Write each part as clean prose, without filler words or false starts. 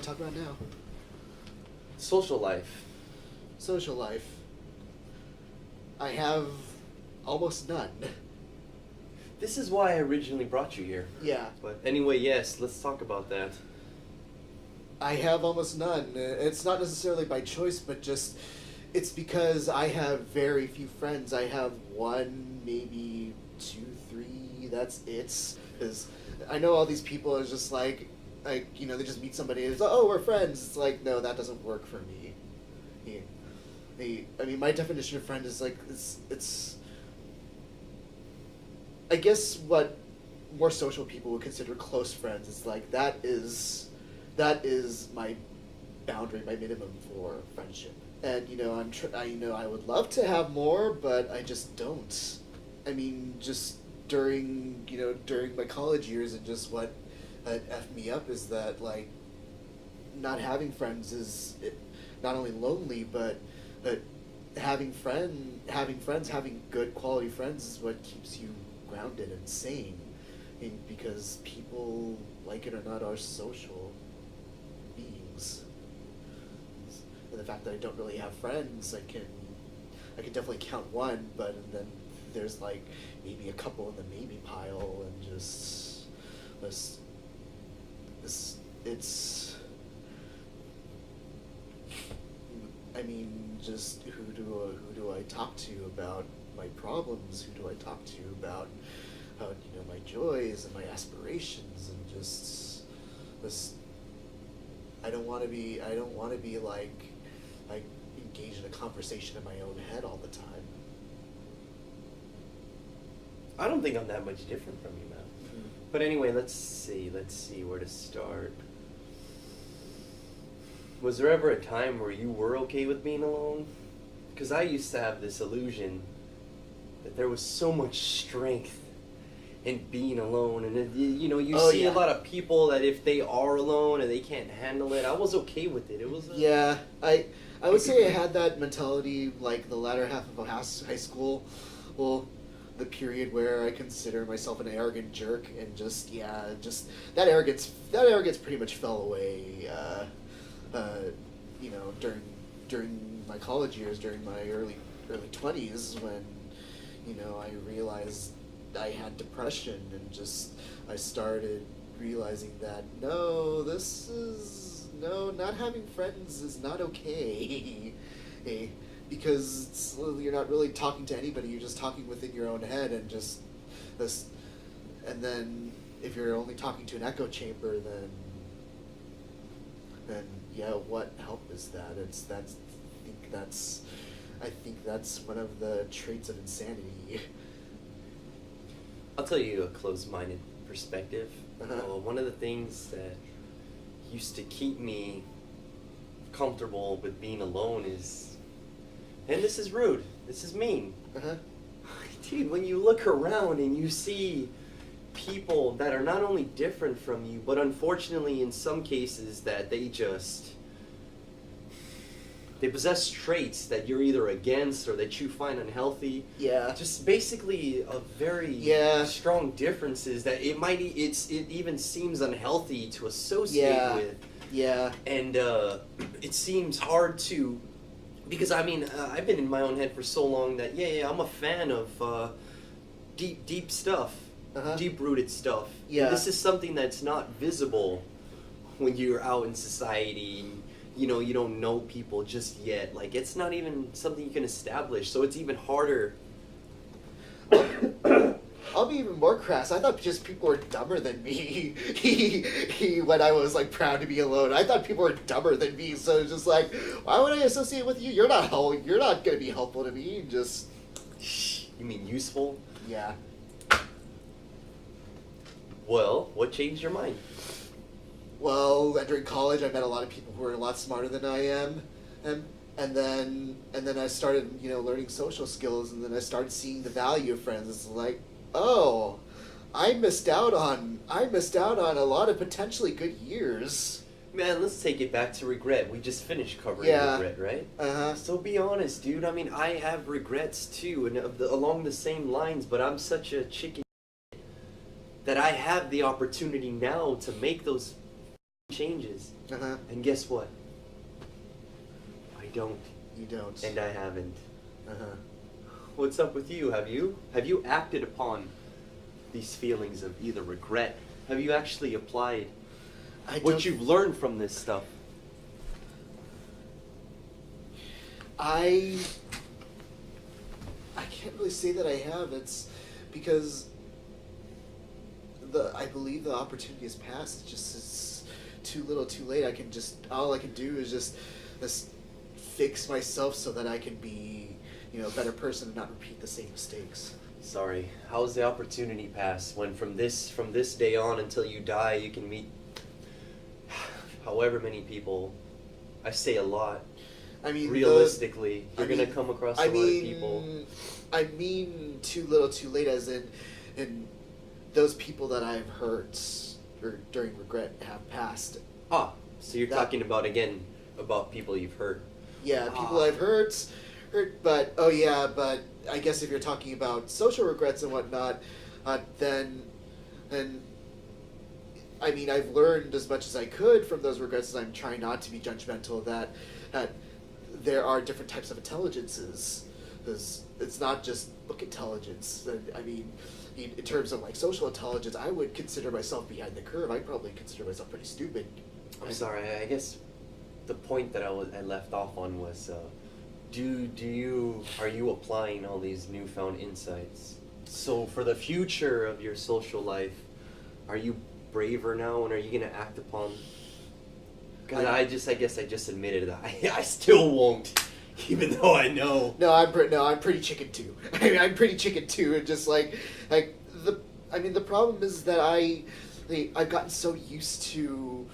want to talk about now? Social life. Social life. I have almost none. This is why I originally brought you here. Yeah. But anyway, yes, let's talk about that. I have almost none. It's not necessarily by choice, but just it's because I have very few friends. I have one, maybe two, three. That's it. Because I know all these people are just like, they just meet somebody and it's like, oh, we're friends. It's like, no, that doesn't work for me. I mean, my definition of friend is like, it's I guess what more social people would consider close friends is like, that is my boundary, my minimum for friendship. And I would love to have more, but I just don't. I mean, just during my college years, and just what effed me up is that, like, not having friends is not only lonely, but having good quality friends is what keeps you grounded and sane. I mean, because people, like it or not, are social beings. And the fact that I don't really have friends, I can definitely count one, but then there's like maybe a couple in the maybe pile, and just it's I mean, just who do I talk to about my problems? Who do I talk to about my joys and my aspirations, and just this? I don't want to be like engaged in a conversation in my own head all the time. I don't think I'm that much different from you, man. Mm-hmm. But anyway, let's see where to start. Was there ever a time where you were okay with being alone? Because I used to have this illusion that there was so much strength in being alone, and you see a lot of people that if they are alone and they can't handle it, I was okay with it. It was I would say I had that mentality like the latter half of high school. Well, the period where I consider myself an arrogant jerk, and just that arrogance pretty much fell away. During my college years, during my early 20s, when I realized I had depression, and just I started realizing that not having friends is not okay. Because you're not really talking to anybody, you're just talking within your own head, and just this, and then if you're only talking to an echo chamber, then what help is that? I think that's one of the traits of insanity. I'll tell you a closed-minded perspective. Uh-huh. One of the things that used to keep me comfortable with being alone is, and this is rude, this is mean, Uh-huh. dude, when you look around and you see people that are not only different from you, but unfortunately in some cases that they possess traits that you're either against or that you find unhealthy. Yeah. Just basically a very strong differences that it even seems unhealthy to associate with. Yeah. And it seems hard to, because I mean, I've been in my own head for so long that I'm a fan of deep stuff, deep-rooted stuff. Yeah. And this is something that's not visible when you're out in society. You don't know people just yet. Like, it's not even something you can establish, so it's even harder. I'll be even more crass. I thought just people were dumber than me. When I was like proud to be alone, I thought people were dumber than me. So it's just like, why would I associate with you? You're not gonna be helpful to me. Just. You mean useful? Yeah. Well, what changed your mind? Well, during college, I met a lot of people who were a lot smarter than I am, and then I started, learning social skills, and then I started seeing the value of friends. It's like, oh, I missed out on a lot of potentially good years. Man, let's take it back to regret. We just finished covering regret, right? Uh-huh. So be honest, dude. I mean, I have regrets too, and along the same lines, but I'm such a chicken that I have the opportunity now to make those changes. Uh-huh. And guess what? I don't. You don't. And I haven't. Uh-huh. What's up with you? Have you acted upon these feelings of either regret? Have you actually applied what you've learned from this stuff? I can't really say that I have. It's because I believe the opportunity has passed. It's too little, too late. All I can do is just fix myself so that I can be, a better person and not repeat the same mistakes. Sorry. How's the opportunity pass when from this day on until you die you can meet however many people? I say a lot. I mean, realistically, you're gonna come across a lot of people. I mean, too little, too late, as in those people that I've hurt or during regret have passed. Ah, so you're talking about people you've hurt. Yeah, people I've hurt, but I guess if you're talking about social regrets and whatnot, then I mean, I've learned as much as I could from those regrets, as I'm trying not to be judgmental, that there are different types of intelligences. It's not just book intelligence. I mean, in terms of like social intelligence, I would consider myself behind the curve. I'd probably consider myself pretty stupid. I'm sorry. I guess the point that I left off on was, are you applying all these newfound insights? So for the future of your social life, are you braver now, and are you gonna act upon? Because I guess I just admitted that I still won't, even though I know. No, I'm pretty chicken too. I mean, I'm pretty chicken too, and just like the problem is that I've gotten so used to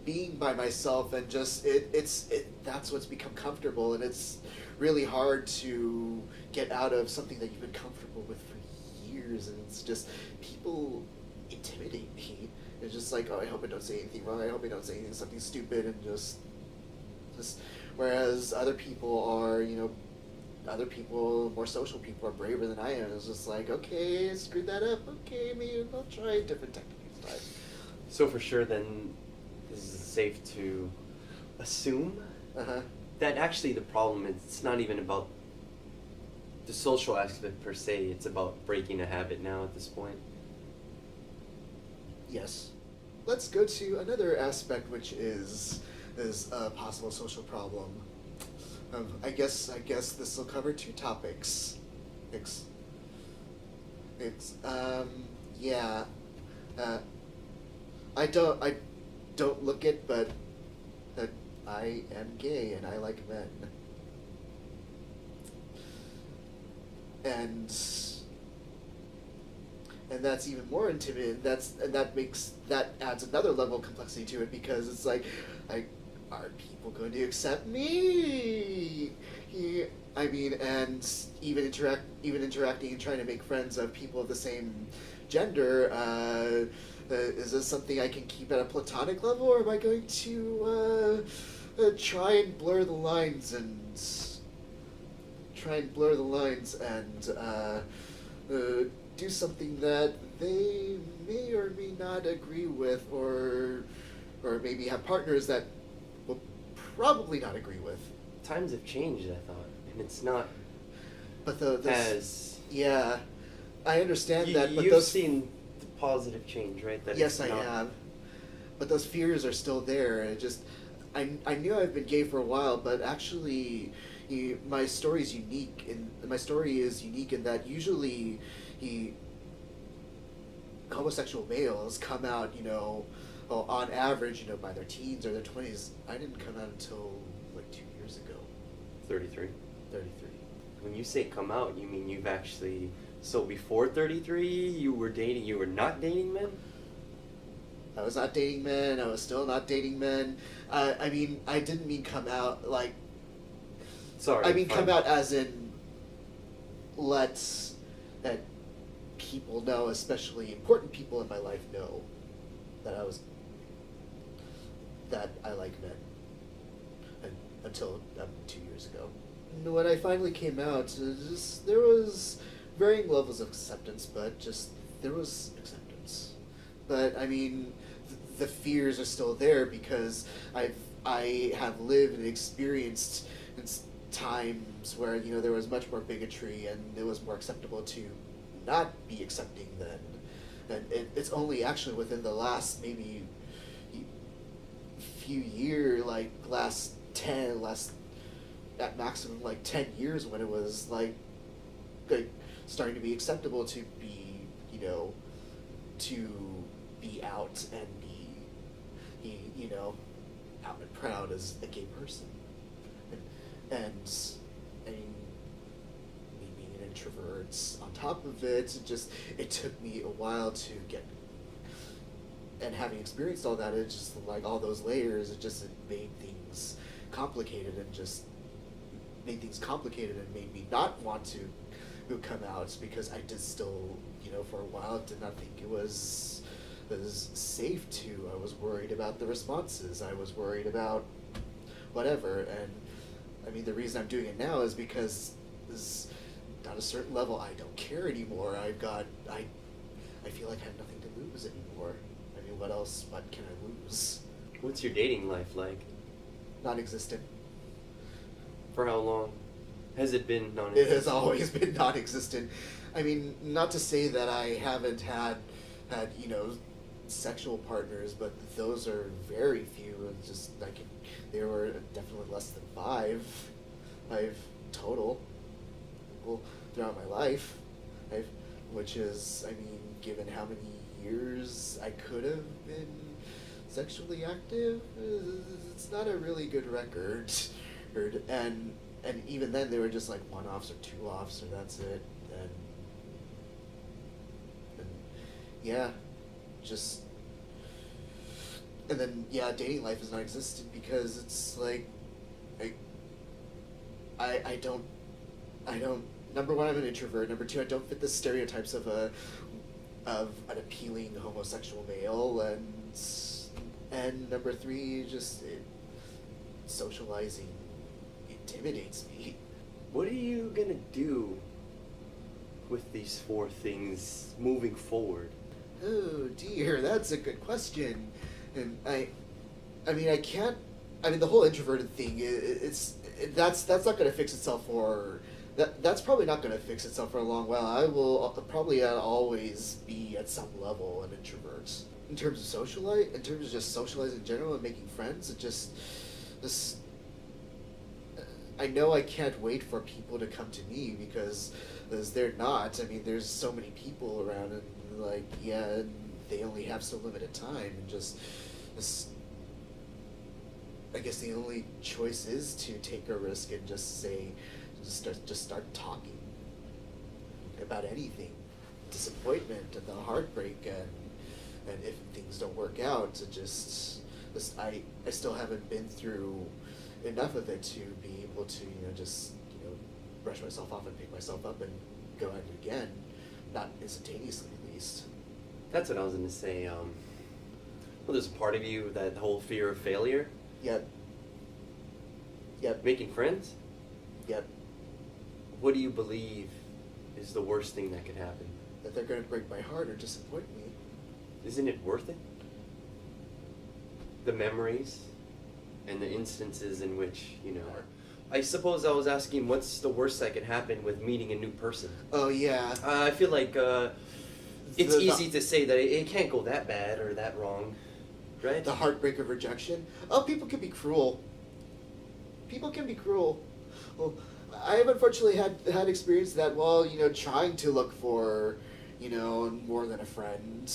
being by myself, and just that's what's become comfortable, and it's really hard to get out of something that you've been comfortable with for years, and it's just people intimidate me. It's just like, oh, I hope I don't say anything wrong. I hope I don't say something stupid, and just whereas other people, more social people, are braver than I am. It's just like, okay, I screwed that up. Okay, maybe I'll try a different technique. So for sure, then, this is safe to assume that actually the problem is it's not even about the social aspect per se. It's about breaking a habit now at this point. Yes. Let's go to another aspect, which is a possible social problem. I guess this will cover two topics. I don't look it, but I am gay and I like men. And that's even more intimidating. That adds another level of complexity to it, because it's like, are people going to accept me? I mean, and even interacting and trying to make friends of people of the same gender. Is this something I can keep at a platonic level, or am I going to try and blur the lines and do something that they may or may not agree with, or maybe have partners that will probably not agree with. Times have changed, I thought, and it's not. But yeah, I understand that. But you've seen the positive change, right? That yes, I have. But those fears are still there. I knew I've been gay for a while, but actually, my story is unique, in that usually, homosexual males come out, on average, by their teens or their 20s. I didn't come out until like 2 years ago. 33. 33. When you say come out, you mean you've actually... So before 33, you were not dating men? I was not dating men. I was still not dating men. I mean, I didn't mean come out like... Sorry. I mean, come out as in that people know, especially important people in my life, know that I like men. And until 2 years ago. And when I finally came out, there was varying levels of acceptance, but there was acceptance. But I mean, the fears are still there because I have lived and experienced times where there was much more bigotry and it was more acceptable to not be accepting then, and it's only actually within the last maybe few years, like last at maximum like 10 years, when it was like starting to be acceptable to be to be out and be out and proud as a gay person. And I mean, me being an introvert, on top of it, it took me a while to get, and having experienced all that, it just like all those layers, it made things complicated and made me not want to come out, because I did still, for a while, did not think it was safe to. I was worried about the responses. I was worried about whatever. And I mean, the reason I'm doing it now is because at a certain level, I don't care anymore. I feel like I have nothing to lose anymore. I mean, what can I lose? What's your dating life like? Non-existent. For how long has it been non-existent? It has always been non-existent. I mean, not to say that I haven't had sexual partners, but those are very few. It's just there were definitely less than five total, well, throughout my life. Which is, I mean, given how many years I could have been sexually active, it's not a really good record. And even then, they were just like one-offs or two-offs, or that's it. And yeah, and then dating life is non-existent because it's like I don't. Number one, I'm an introvert. Number two, I don't fit the stereotypes of an appealing homosexual male, and number three, socializing intimidates me. What are you gonna do with these 4 things moving forward? Oh dear, that's a good question. And I mean, I can't. I mean, the whole introverted thing, that's not going to fix itself that's probably not going to fix itself for a long while. I will probably always be at some level an introvert. In terms of just socializing in general and making friends, I know I can't wait for people to come to me because they're not. I mean, there's so many people around, and they only have so limited time, and I guess the only choice is to take a risk and just start talking about anything, disappointment and the heartbreak, and if things don't work out, I still haven't been through enough of it to be able to brush myself off and pick myself up and go at it again, not instantaneously at least. That's what I was going to say. Well, there's a part of you, that whole fear of failure. Yep. Making friends? Yep. What do you believe is the worst thing that could happen? That they're going to break my heart or disappoint me. Isn't it worth it? The memories and the instances in which, I suppose I was asking what's the worst that could happen with meeting a new person. Oh, yeah. I feel like it's easy to say that it can't go that bad or that wrong, right? The heartbreak of rejection. Oh, people can be cruel. People can be cruel. Well, I have unfortunately had experience that while, trying to look for, more than a friend.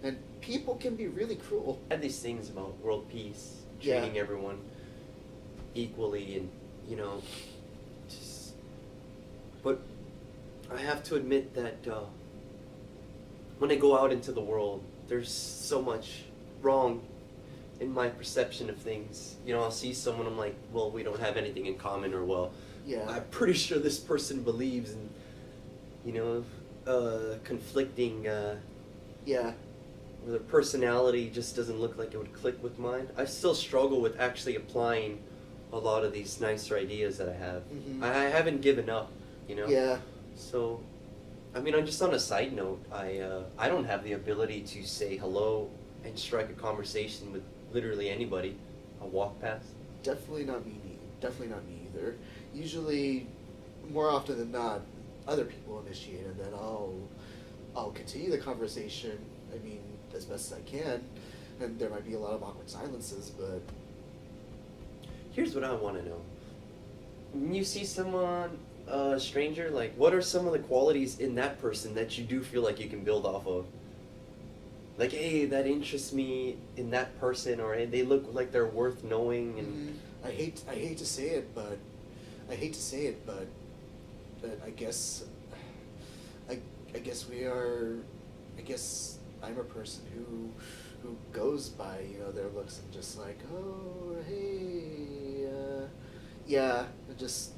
And people can be really cruel. I had these things about world peace, treating everyone equally, and but I have to admit that when I go out into the world, there's so much wrong in my perception of things. I'll see someone, I'm like, well, we don't have anything in common, or well, I'm pretty sure this person believes in, conflicting, where their personality just doesn't look like it would click with mine. I still struggle with actually applying a lot of these nicer ideas that I have. Mm-hmm. I haven't given up, Yeah. So, I mean, just on a side note, I don't have the ability to say hello and strike a conversation with literally anybody I walk past. Definitely not me. Definitely not me either. Usually, more often than not, other people initiate, and then I'll continue the conversation. I mean, as best as I can, and there might be a lot of awkward silences, but Here's what I want to know. When you see someone, a stranger, like, what are some of the qualities in that person that you do feel like you can build off of? Like, hey, that interests me in that person, or hey, they look like they're worth knowing, and I hate to say it, but I guess I guess we are. I guess I'm a person who goes by their looks and just like, oh hey, yeah, just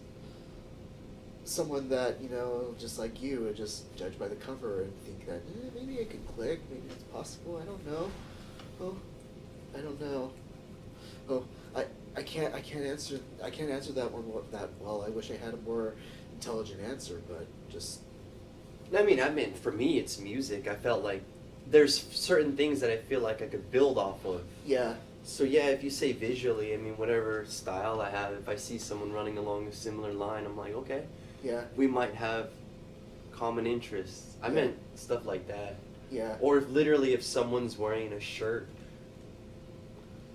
someone that just like you would just judge by the cover and think that maybe I could click, maybe it's possible. I don't know. Oh, I don't know. Oh, I can't answer that one that well. I wish I had a more intelligent answer, but just. I mean, for me, it's music. I felt like there's certain things that I feel like I could build off of. Yeah. So yeah, if you say visually, I mean, whatever style I have, if I see someone running along a similar line, I'm like, okay, Yeah. we might have common interests. I Yeah. meant stuff like that. Yeah. Or if someone's wearing a shirt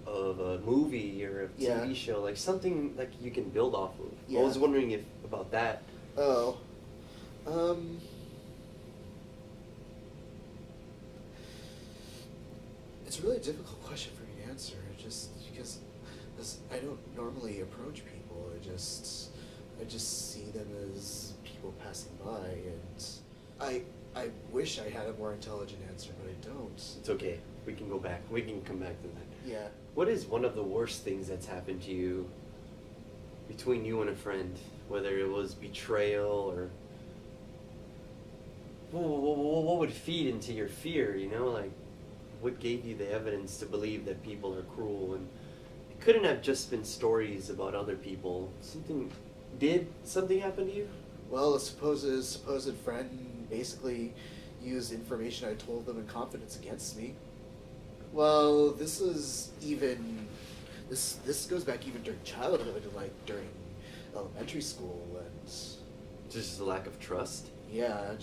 of a movie or a Yeah. TV show, like something like you can build off of. Yeah. I was wondering about that. Oh. It's a really difficult question for me to answer, just because I don't normally approach people. I just see them as people passing by, and I wish I had a more intelligent answer, but I don't. It's okay. We can go back. We can come back to that. Yeah. What is one of the worst things that's happened to you between you and a friend? Whether it was betrayal or what would feed into your fear, like what gave you the evidence to believe that people are cruel? And it couldn't have just been stories about other people. Did something happen to you? Well, a supposed friend basically used information I told them in confidence against me. Well, this goes back even during childhood, like during elementary school, and Just a lack of trust? yeah.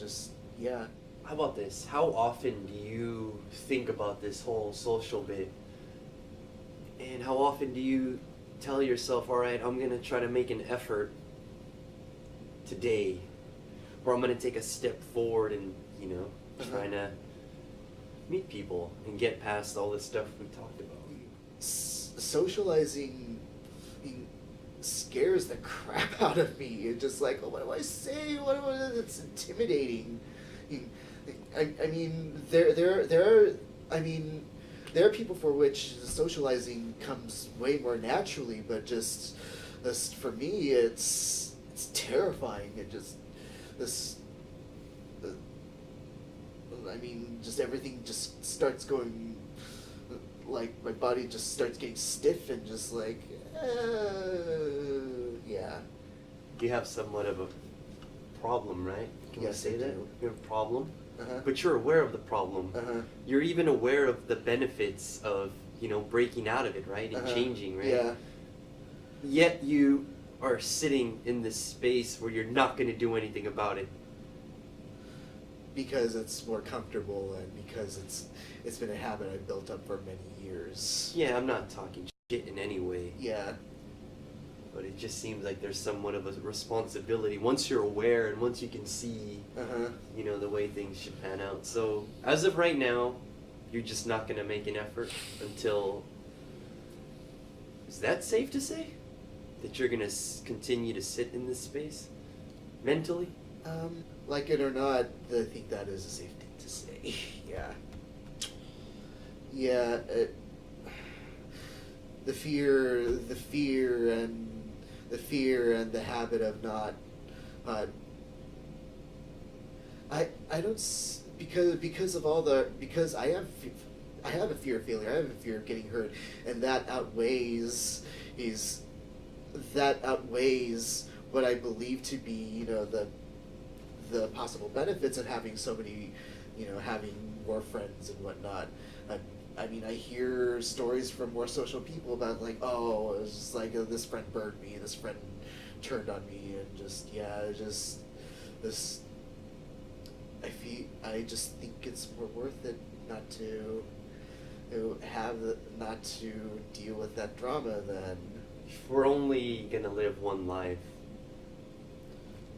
How about this? How often do you think about this whole social bit? And how often do you tell yourself, all right, I'm going to try to make an effort today, or I'm going to take a step forward and, trying to meet people and get past all this stuff we talked about? Socializing scares the crap out of me. It's just like, oh, what do I say? It's intimidating. I mean, there are people for which socializing comes way more naturally, but just for me, it's terrifying. It just just everything just starts going, like my body just starts getting stiff and just like, yeah. You have somewhat of a problem, right? Can we Yes, say I that? do. You have a problem? Uh-huh. But you're aware of the problem. Uh-huh. You're even aware of the benefits of, breaking out of it, right? And Uh-huh. changing, right? Yeah. Yet you are sitting in this space where you're not going to do anything about it. Because it's more comfortable and because it's been a habit I've built up for many years. Yeah, I'm not talking shit in any way. Yeah. But it just seems like there's somewhat of a responsibility once you're aware and once you can see, Uh-huh. the way things should pan out. So as of right now, you're just not going to make an effort until... Is that safe to say? That you're going to continue to sit in this space? Mentally? Like it or not, I think that is a safe thing to say. Yeah. Yeah, the fear and the habit of not, I don't because of all the because I have a fear of failure. I have a fear of getting hurt, and that outweighs what I believe to be the the possible benefits of having so many, having more friends and whatnot. I mean, I hear stories from more social people about like, oh, it was just like this friend burned me, this friend turned on me, and just this. I just think it's more worth it not to deal with that drama than. We're only gonna live one life,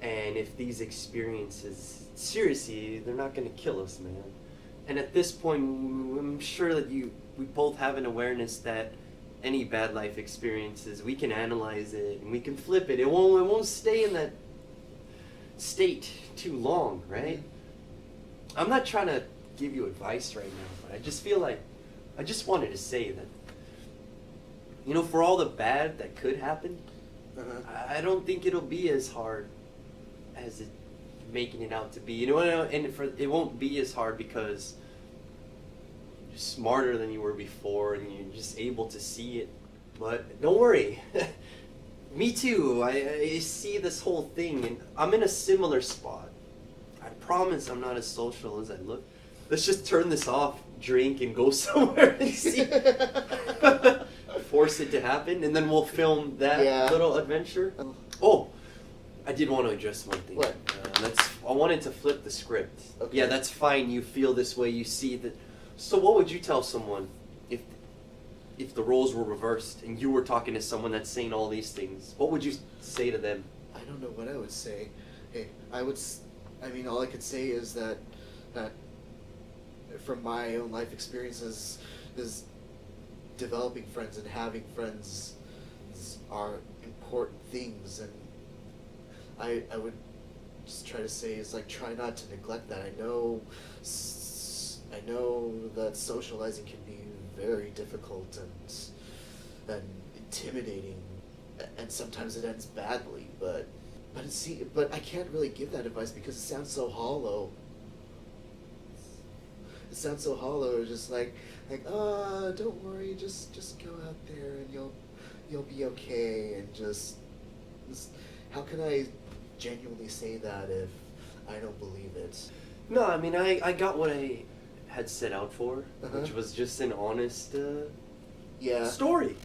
and if these experiences, seriously, they're not gonna kill us, man. And at this point, I'm sure that we both have an awareness that any bad life experiences, we can analyze it and we can flip it. It won't stay in that state too long, right? I'm not trying to give you advice right now, but I just feel like I just wanted to say that, for all the bad that could happen, I don't think it'll be as hard as it making it out to be. And it won't be as hard because you're smarter than you were before and you're just able to see it. But don't worry. Me too. I see this whole thing and I'm in a similar spot. I promise I'm not as social as I look. Let's just turn this off, drink, and go somewhere and see. Force it to happen, and then we'll film that little adventure. Oh, I did want to address one thing. What? I wanted to flip the script. Okay. Yeah, that's fine. You feel this way. You see that. So, what would you tell someone if the roles were reversed and you were talking to someone that's saying all these things? What would you say to them? I don't know what I would say. Hey, all I could say is that from my own life experiences is developing friends and having friends are important things, and I would just try to say is like try not to neglect that. I know that socializing can be very difficult and intimidating, and sometimes it ends badly. But I can't really give that advice because it sounds so hollow. It sounds so hollow. Just like don't worry, just go out there and you'll be okay. And just how can I genuinely say that if I don't believe it? No, I mean I got what I had set out for, which was just an honest story.